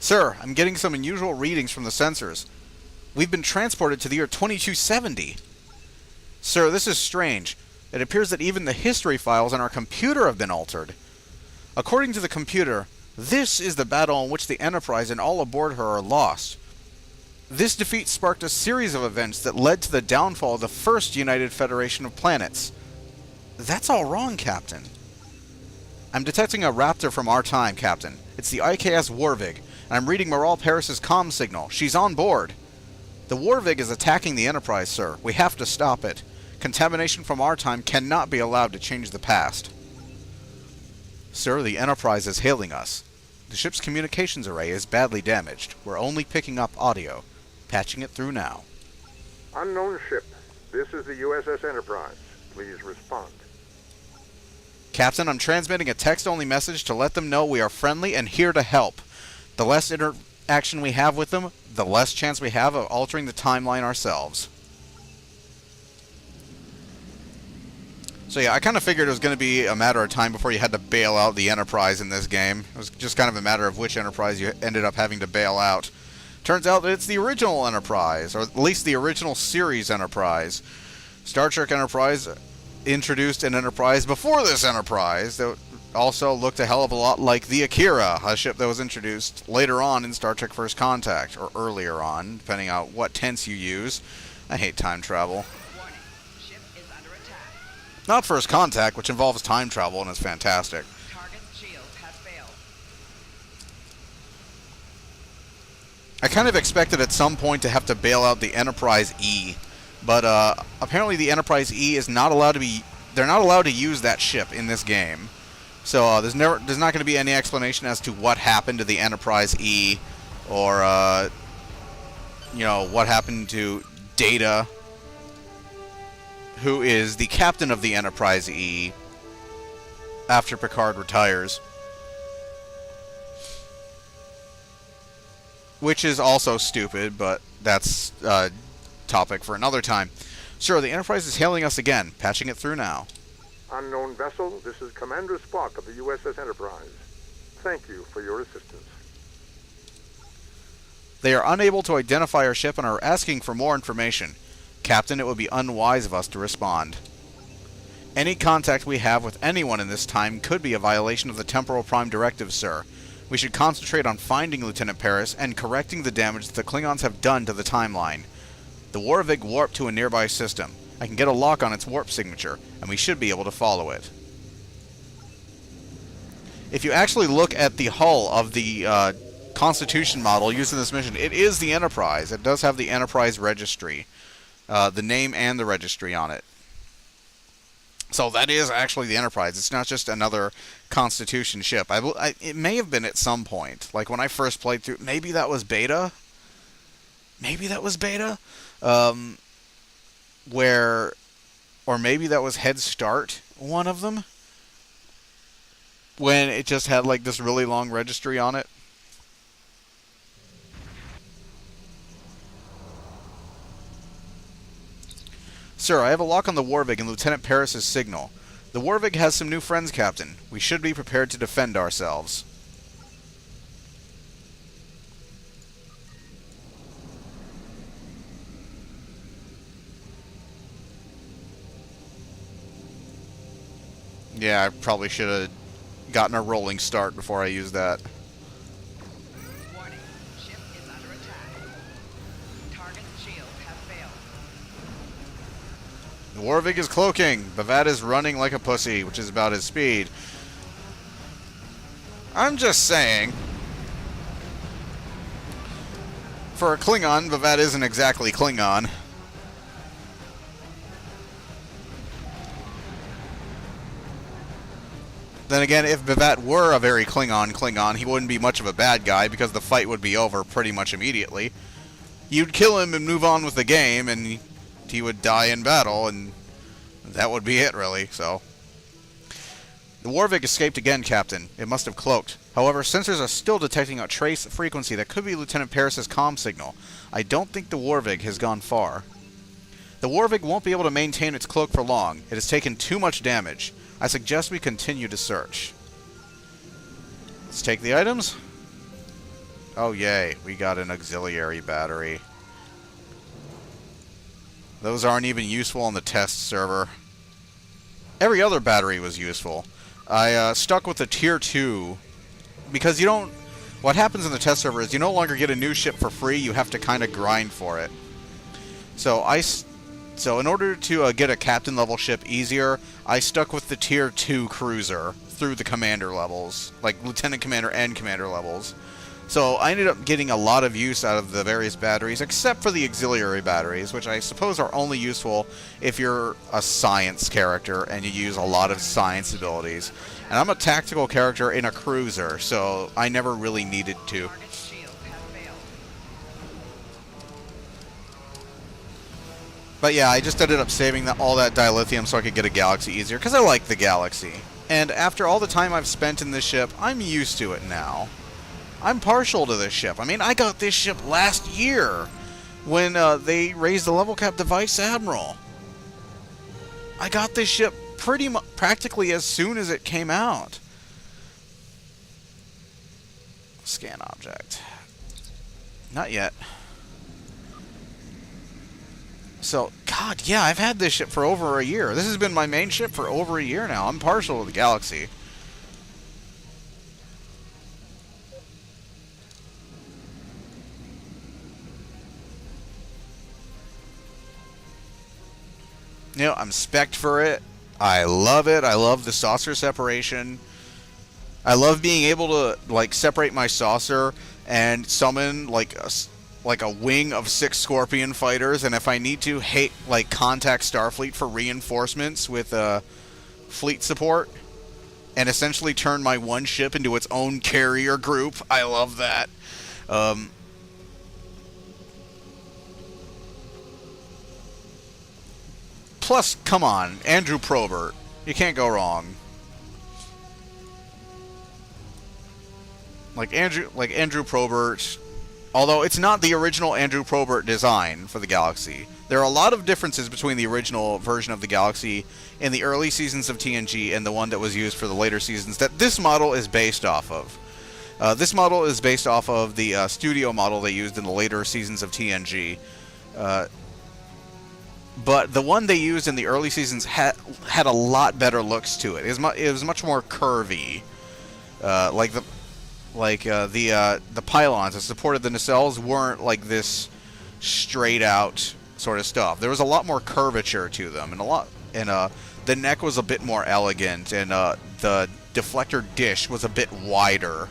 Sir, I'm getting some unusual readings from the sensors. We've been transported to the year 2270. Sir, this is strange. It appears that even the history files on our computer have been altered. According to the computer, this is the battle in which the Enterprise and all aboard her are lost. This defeat sparked a series of events that led to the downfall of the first United Federation of Planets. That's all wrong, Captain. I'm detecting a raptor from our time, Captain. It's the IKS Warig, and I'm reading Moral Paris's comm signal. She's on board. The Warig is attacking the Enterprise, sir. We have to stop it. Contamination from our time cannot be allowed to change the past. Sir, the Enterprise is hailing us. The ship's communications array is badly damaged. We're only picking up audio. Patching it through now. Unknown ship. This is the U.S.S. Enterprise. Please respond. Captain, I'm transmitting a text-only message to let them know we are friendly and here to help. The less interaction we have with them, the less chance we have of altering the timeline ourselves. So yeah, I kind of figured it was going to be a matter of time before you had to bail out the Enterprise in this game. It was just kind of a matter of which Enterprise you ended up having to bail out. Turns out that it's the original Enterprise, or at least the original series Enterprise. Star Trek Enterprise introduced an Enterprise before this Enterprise that also looked a hell of a lot like the Akira, a ship that was introduced later on in Star Trek First Contact, or earlier on, depending on what tense you use. I hate time travel. Warning. Ship is under attack. Not First Contact, which involves time travel and is fantastic. Target's shield has failed. I kind of expected at some point to have to bail out the Enterprise E, but apparently the Enterprise E is not allowed to be. They're not allowed to use that ship in this game. So there's not going to be any explanation as to what happened to the Enterprise E, or what happened to Data, who is the captain of the Enterprise E after Picard retires. Which is also stupid, but that's a topic for another time. Sir, the Enterprise is hailing us again. Patching it through now. Unknown vessel, this is Commander Spock of the U.S.S. Enterprise. Thank you for your assistance. They are unable to identify our ship and are asking for more information. Captain, it would be unwise of us to respond. Any contact we have with anyone in this time could be a violation of the Temporal Prime Directive, sir. We should concentrate on finding Lieutenant Paris and correcting the damage that the Klingons have done to the timeline. The Warig warped to a nearby system. I can get a lock on its warp signature, and we should be able to follow it. If you actually look at the hull of the Constitution model used in this mission, it is the Enterprise. It does have the Enterprise registry. The name and the registry on it. So that is actually the Enterprise. It's not just another Constitution ship. It may have been at some point. Like when I first played through, maybe that was Beta? Maybe that was Beta? Or maybe that was Head Start, one of them? When it just had like this really long registry on it. Sir, I have a lock on the Warig and Lieutenant Paris's signal. The Warig has some new friends, Captain. We should be prepared to defend ourselves. Yeah, I probably should have gotten a rolling start before I used that. Warning. Ship is under attack. Target's shield has failed. The Warig is cloaking. Bavat is running like a pussy, which is about his speed. I'm just saying. For a Klingon, Bavat isn't exactly Klingon. Then again, if Bavat were a very Klingon, he wouldn't be much of a bad guy because the fight would be over pretty much immediately. You'd kill him and move on with the game, and he would die in battle, and that would be it, really, so. The Warig escaped again, Captain. It must have cloaked. However, sensors are still detecting a trace frequency that could be Lieutenant Paris's comm signal. I don't think the Warig has gone far. The Warig won't be able to maintain its cloak for long. It has taken too much damage. I suggest we continue to search. Let's take the items. Oh, yay. We got an auxiliary battery. Those aren't even useful on the test server. Every other battery was useful. I stuck with the Tier 2 because you don't... What happens in the test server is you no longer get a new ship for free. You have to kind of grind for it. So in order to get a captain level ship easier, I stuck with the Tier 2 cruiser through the commander levels, like Lieutenant Commander and Commander levels. So I ended up getting a lot of use out of the various batteries, except for the auxiliary batteries, which I suppose are only useful if you're a science character and you use a lot of science abilities. And I'm a tactical character in a cruiser, so I never really needed to. Target's shields have failed. But yeah, I just ended up saving all that dilithium so I could get a galaxy easier, because I like the galaxy. And after all the time I've spent in this ship, I'm used to it now. I'm partial to this ship. I mean, I got this ship last year when they raised the level cap to Vice Admiral. I got this ship practically as soon as it came out. Scan object. Not yet. So, God, yeah, I've had this ship for over a year. This has been my main ship for over a year now. I'm partial to the Galaxy. You know, I'm spec'd for it. I love it. I love the saucer separation. I love being able to, like, separate my saucer and summon, like a wing of 6 Scorpion fighters, and if I need to, contact Starfleet for reinforcements with fleet support, and essentially turn my one ship into its own carrier group. I love that. Plus, come on, Andrew Probert. You can't go wrong. Like Andrew Probert, although it's not the original Andrew Probert design for the Galaxy. There are a lot of differences between the original version of the Galaxy in the early seasons of TNG and the one that was used for the later seasons that this model is based off of. This model is based off of the studio model they used in the later seasons of TNG. But the one they used in the early seasons had a lot better looks to it. It was much more curvy. The pylons that supported the nacelles weren't like this straight out sort of stuff. There was a lot more curvature to them, and the neck was a bit more elegant, and the deflector dish was a bit wider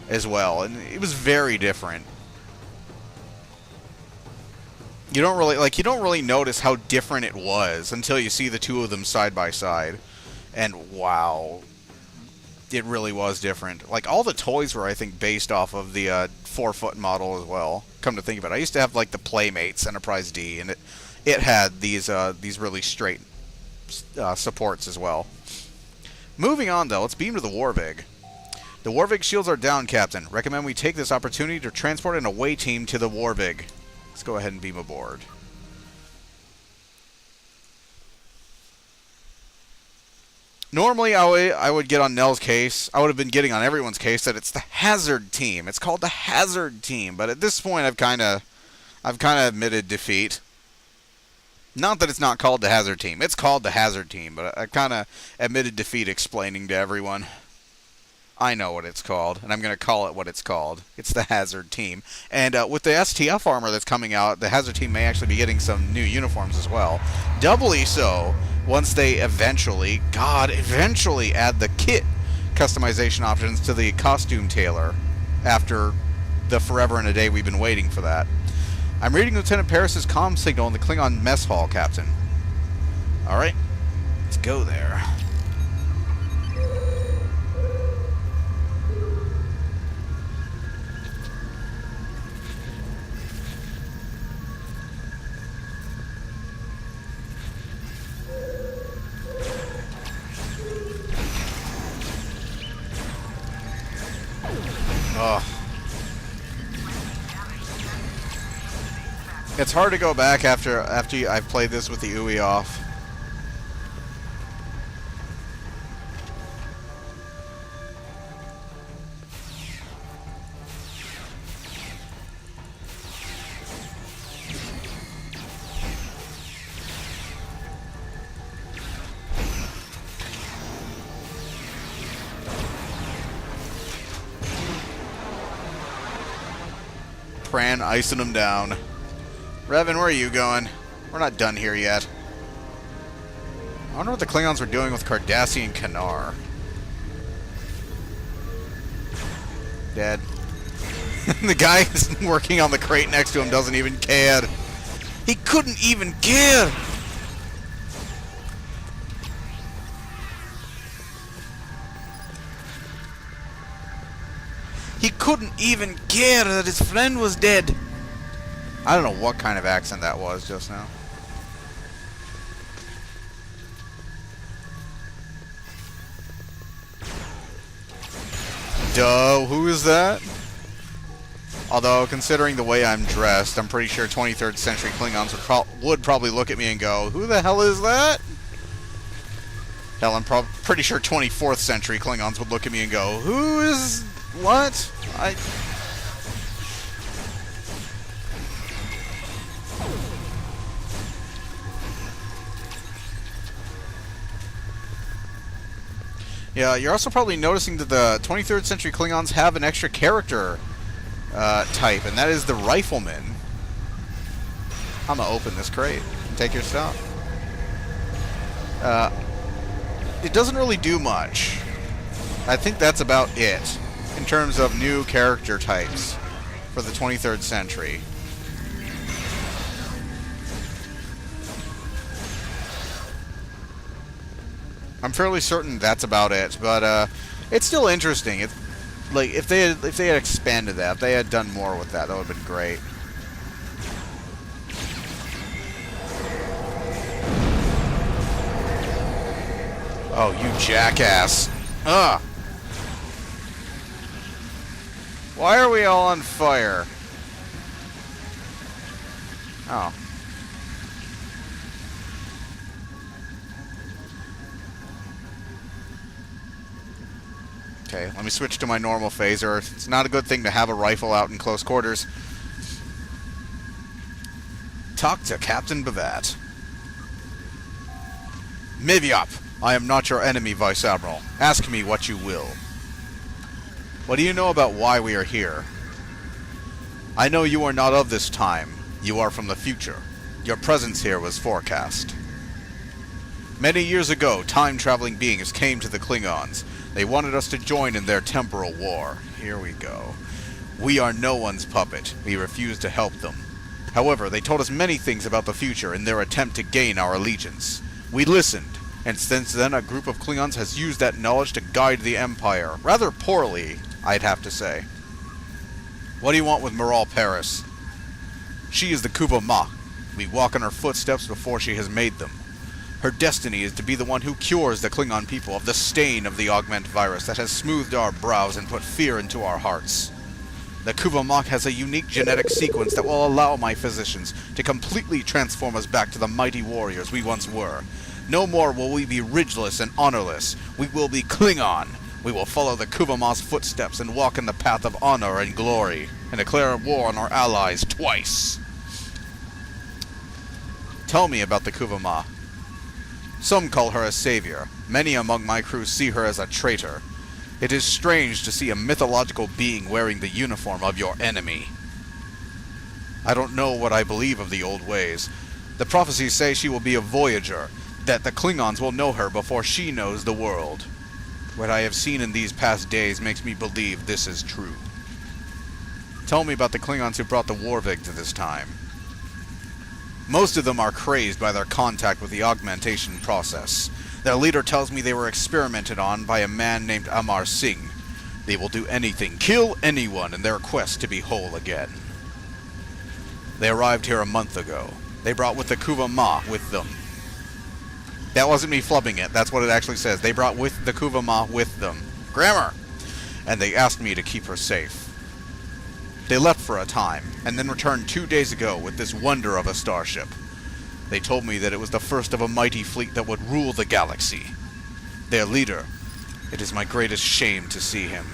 as well, and it was very different. You don't really notice how different it was until you see the two of them side by side, and wow. It really was different. Like, all the toys were, I think, based off of the 4-foot model as well. Come to think of it, I used to have, like, the Playmates Enterprise D, and it had these really straight supports as well. Moving on, though, let's beam to the Warvig. The Warvig shields are down, Captain. Recommend we take this opportunity to transport an away team to the Warvig. Let's go ahead and beam aboard. Normally, I would get on Nell's case. I would have been getting on everyone's case that it's the Hazard Team. It's called the Hazard Team, but at this point, I've kind of admitted defeat. Not that it's not called the Hazard Team. It's called the Hazard Team, but I kind of admitted defeat explaining to everyone. I know what it's called, and I'm going to call it what it's called. It's the Hazard Team. And with the STF armor that's coming out, the Hazard Team may actually be getting some new uniforms as well. Doubly so once they eventually add the kit customization options to the costume tailor after the forever and a day we've been waiting for that. I'm reading Lieutenant Paris's comm signal in the Klingon mess hall, Captain. Alright, let's go there. Ugh. It's hard to go back after I've played this with the UI off. Cran icing him down. Revan, where are you going? We're not done here yet. I wonder what the Klingons were doing with Cardassian Kanar. Dead. The guy working on the crate next to him doesn't even care. He couldn't even care! He couldn't even care that his friend was dead! I don't know what kind of accent that was just now. Duh, who is that? Although, considering the way I'm dressed, I'm pretty sure 23rd century Klingons would probably look at me and go, who the hell is that? Hell, I'm pretty sure 24th century Klingons would look at me and go, who is... what? Yeah, you're also probably noticing that the 23rd century Klingons have an extra character type, and that is the Rifleman. I'm gonna open this crate and take your stuff. It doesn't really do much. I think that's about it in terms of new character types for the 23rd century. I'm fairly certain that's about it, but it's still interesting. It's like if they had expanded that, if they had done more with that, that would have been great. Oh, you jackass! Ugh! Why are we all on fire? Oh. Okay, let me switch to my normal phaser. It's not a good thing to have a rifle out in close quarters. Talk to Captain Bavat. Mivyop, I am not your enemy, Vice Admiral. Ask me what you will. What do you know about why we are here? I know you are not of this time. You are from the future. Your presence here was forecast. Many years ago, time-traveling beings came to the Klingons. They wanted us to join in their temporal war. Here we go. We are no one's puppet. We refuse to help them. However, they told us many things about the future in their attempt to gain our allegiance. We listened, and since then a group of Klingons has used that knowledge to guide the Empire. Rather poorly, I'd have to say. What do you want with Moral Paris? She is the Kuva Ma. We walk in her footsteps before she has made them. Her destiny is to be the one who cures the Klingon people of the stain of the augment virus that has smoothed our brows and put fear into our hearts. The Kuvamok has a unique genetic sequence that will allow my physicians to completely transform us back to the mighty warriors we once were. No more will we be ridgeless and honorless. We will be Klingon. We will follow the Kuvamok's footsteps and walk in the path of honor and glory, and declare war on our allies twice. Tell me about the Kuvama. Some call her a savior. Many among my crew see her as a traitor. It is strange to see a mythological being wearing the uniform of your enemy. I don't know what I believe of the old ways. The prophecies say she will be a voyager, that the Klingons will know her before she knows the world. What I have seen in these past days makes me believe this is true. Tell me about the Klingons who brought the Warvig to this time. Most of them are crazed by their contact with the augmentation process. Their leader tells me they were experimented on by a man named Amar Singh. They will do anything, kill anyone in their quest to be whole again. They arrived here a month ago. They brought with the Kuva Ma with them. That wasn't me flubbing it, that's what it actually says. They brought with the Kuva Ma with them. Grammar! And they asked me to keep her safe. They left for a time, and then returned 2 days ago with this wonder of a starship. They told me that it was the first of a mighty fleet that would rule the galaxy. Their leader, it is my greatest shame to see him.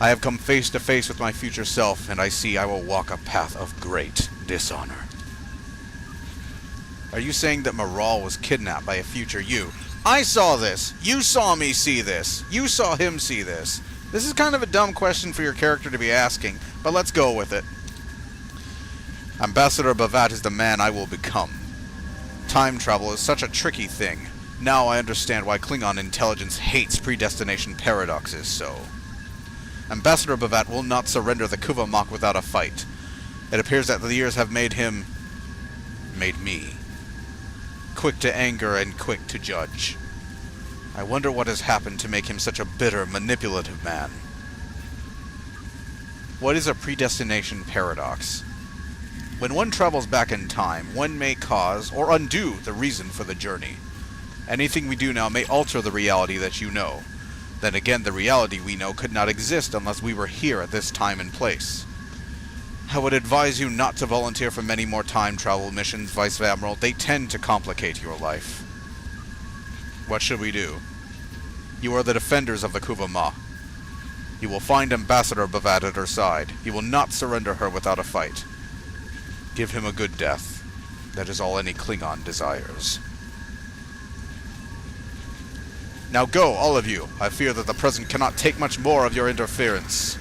I have come face to face with my future self, and I see I will walk a path of great dishonor. Are you saying that Moral was kidnapped by a future you? I saw this! You saw me see this! You saw him see this! This is kind of a dumb question for your character to be asking, but let's go with it. Ambassador Bat is the man I will become. Time travel is such a tricky thing. Now I understand why Klingon intelligence hates predestination paradoxes so. Ambassador Bat will not surrender the Kuvamok without a fight. It appears that the years have made me. Quick to anger and quick to judge. I wonder what has happened to make him such a bitter, manipulative man. What is a predestination paradox? When one travels back in time, one may cause or undo the reason for the journey. Anything we do now may alter the reality that you know. Then again, the reality we know could not exist unless we were here at this time and place. I would advise you not to volunteer for many more time travel missions, Vice Admiral. They tend to complicate your life. What should we do? You are the defenders of the Kuvama. You will find Ambassador Bat at her side. He will not surrender her without a fight. Give him a good death. That is all any Klingon desires. Now go, all of you. I fear that the present cannot take much more of your interference.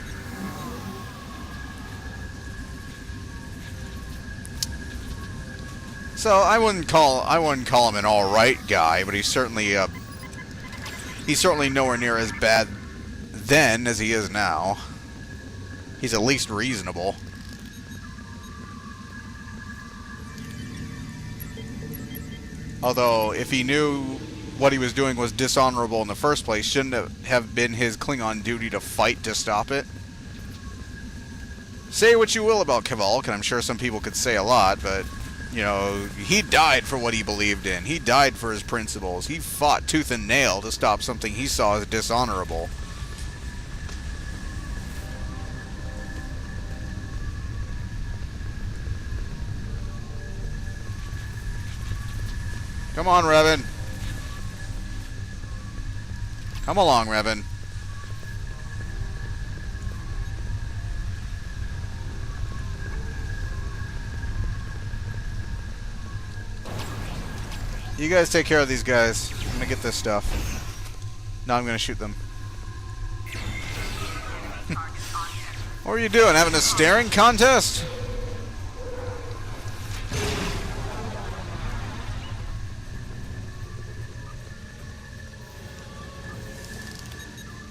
So I wouldn't call him an all-right guy, but he's certainly nowhere near as bad then as he is now. He's at least reasonable. Although, if he knew what he was doing was dishonorable in the first place, shouldn't it have been his Klingon duty to fight to stop it? Say what you will about Kavalk, and I'm sure some people could say a lot, but, you know, he died for what he believed in. He died for his principles. He fought tooth and nail to stop something he saw as dishonorable. Come on, Revan. Come along, Revan. You guys take care of these guys. I'm gonna get this stuff. No, I'm gonna shoot them. What are you doing? Having a staring contest?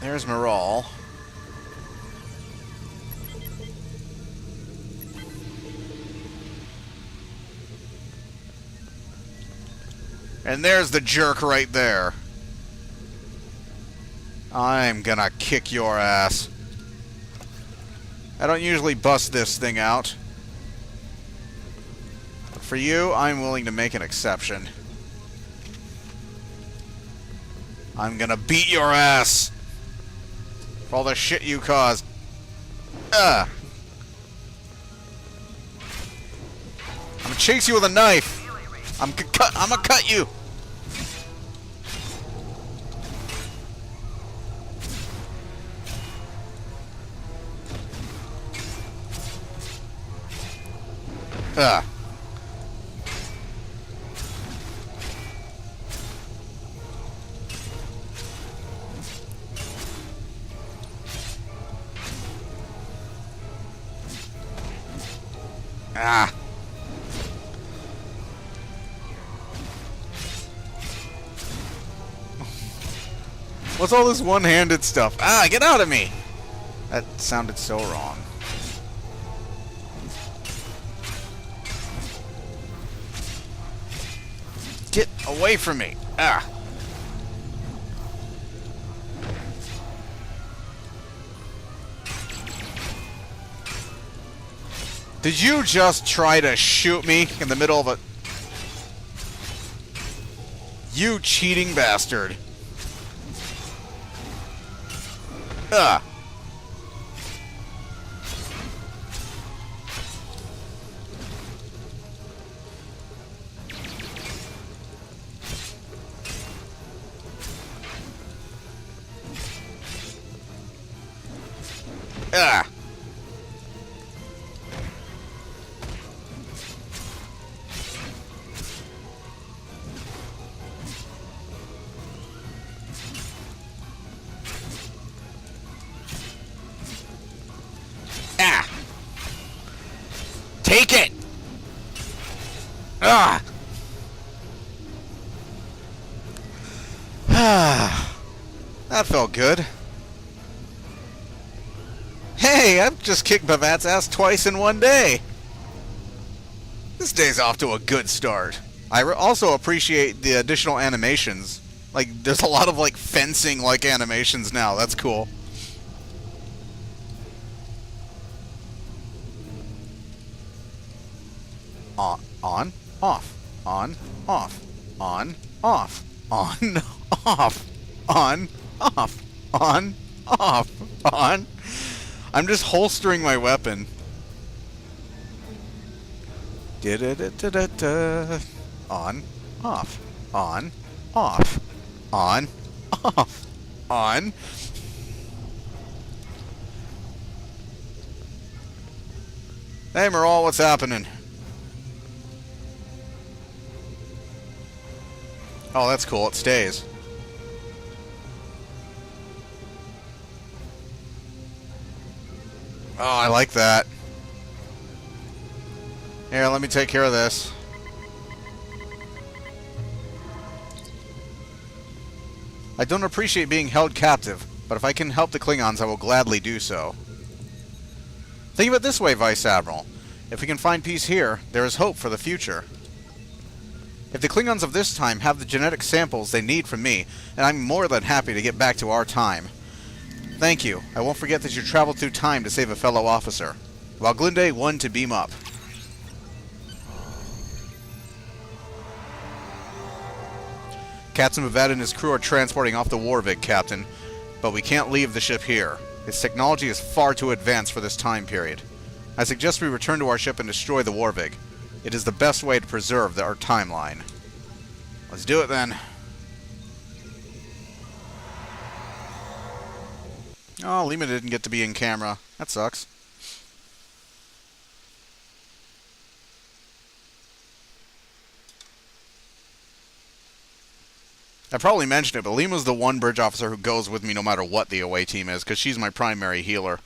There's Maral. And there's the jerk right there. I'm gonna kick your ass. I don't usually bust this thing out. But for you, I'm willing to make an exception. I'm gonna beat your ass. For all the shit you caused. I'm gonna chase you with a knife. I'm gonna cut you. What's all this one-handed stuff? Get out of me! That sounded so wrong. Get away from me! Did you just try to shoot me in the middle of a... You cheating bastard. Take it! Ah! That felt good. Hey, I've just kicked Bavat's ass twice in one day. This day's off to a good start. I also appreciate the additional animations. Like, there's a lot of, like, fencing-like animations now. That's cool. On, off, on, off, on, off, on, off, on, off, on, off, on. I'm just holstering my weapon. Da-da-da-da-da-da. On, off, on, off, on, off, on. Hey, Moral, what's happening? Oh, that's cool. It stays. Oh, I like that. Here, let me take care of this. I don't appreciate being held captive, but if I can help the Klingons, I will gladly do so. Think of it this way, Vice Admiral. If we can find peace here, there is hope for the future. If the Klingons of this time have the genetic samples they need from me, and I'm more than happy to get back to our time. Thank you. I won't forget that you traveled through time to save a fellow officer. Woglinde 1 to beam up. Captain Bavat and his crew are transporting off the Warig, Captain, but we can't leave the ship here. Its technology is far too advanced for this time period. I suggest we return to our ship and destroy the Warig. It is the best way to preserve our timeline. Let's do it then. Oh, Lima didn't get to be in camera. That sucks. I probably mentioned it, but Lima's the one bridge officer who goes with me no matter what the away team is, because she's my primary healer.